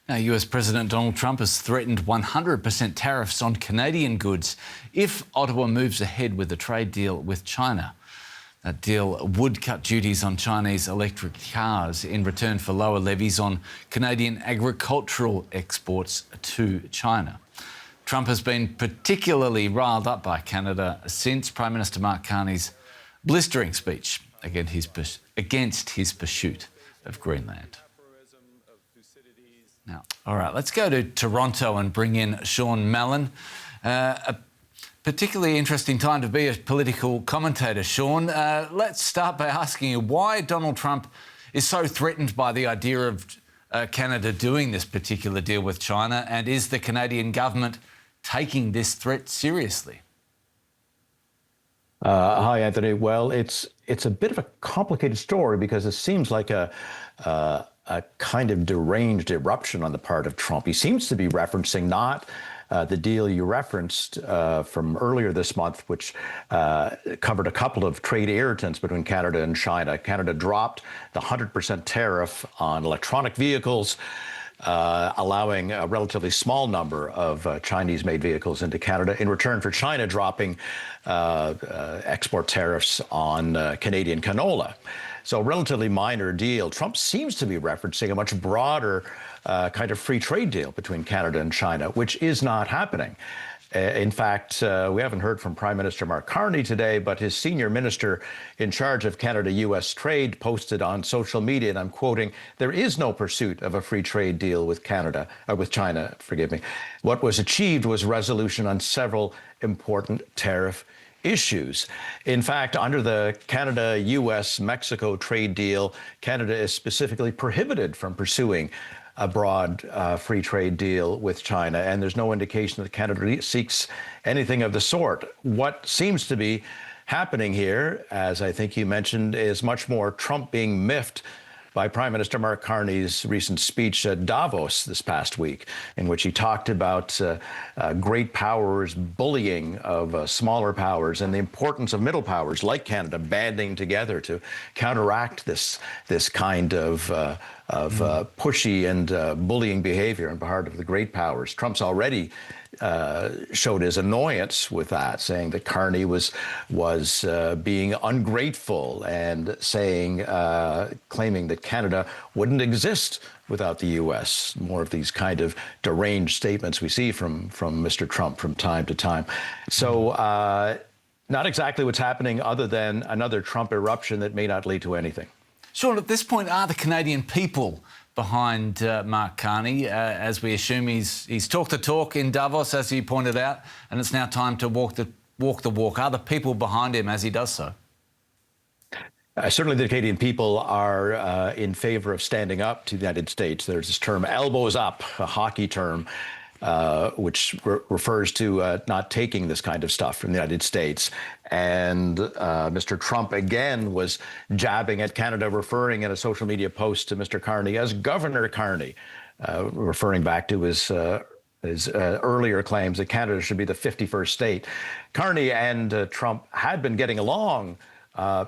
Now, US President Donald Trump has threatened 100% tariffs on Canadian goods if Ottawa moves ahead with a trade deal with China. That deal would cut duties on Chinese electric cars in return for lower levies on Canadian agricultural exports to China. Trump has been particularly riled up by Canada since Prime Minister Mark Carney's blistering speech against his pursuit of Greenland. Now, all right, let's go to Toronto and bring in Sean Mallon. A particularly interesting time to be a political commentator, Sean. Let's start by asking you why Donald Trump is so threatened by the idea of Canada doing this particular deal with China, and is the Canadian government taking this threat seriously? Hi, Anthony. Well, it's a bit of a complicated story because it seems like a kind of deranged eruption on the part of Trump. He seems to be referencing not the deal you referenced from earlier this month, which covered a couple of trade irritants between Canada and China. Canada dropped the 100% tariff on electronic vehicles, allowing a relatively small number of Chinese-made vehicles into Canada in return for China dropping export tariffs on Canadian canola. So a relatively minor deal. Trump seems to be referencing a much broader kind of free trade deal between Canada and China, which is not happening. In fact, we haven't heard from Prime Minister Mark Carney today, but his senior minister in charge of Canada-US trade posted on social media, and I'm quoting, "There is no pursuit of a free trade deal with China, forgive me. What was achieved was resolution on several important tariff issues." In fact, under the Canada-US-Mexico trade deal, Canada is specifically prohibited from pursuing a broad free trade deal with China, and there's no indication that Canada seeks anything of the sort. What seems to be happening here, as I think you mentioned, is much more Trump being miffed by Prime Minister Mark Carney's recent speech at Davos this past week, in which he talked about great powers bullying of smaller powers and the importance of middle powers like Canada banding together to counteract this kind of pushy and bullying behavior on behalf of the great powers. Trump's already showed his annoyance with that, saying that Carney was being ungrateful and claiming that Canada wouldn't exist without the U.S. More of these kind of deranged statements we see from Mr. Trump from time to time. So not exactly what's happening, other than another Trump eruption that may not lead to anything. Sean, at this point, are the Canadian people behind Mark Carney, as we assume he's talked the talk in Davos, as you pointed out, and it's now time to walk the walk? Are the people behind him as he does so? Certainly the Canadian people are in favor of standing up to the United States. There's this term, elbows up, a hockey term, which refers to not taking this kind of stuff from the United States. And Mr. Trump, again, was jabbing at Canada, referring in a social media post to Mr. Carney as Governor Carney, referring back to his earlier claims that Canada should be the 51st state. Carney and Trump had been getting along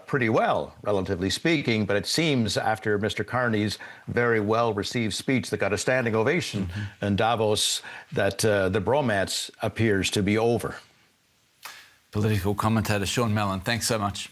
pretty well, relatively speaking, but it seems after Mr. Carney's very well-received speech that got a standing ovation in Davos that the bromance appears to be over. Political commentator Sean Mallon, thanks so much.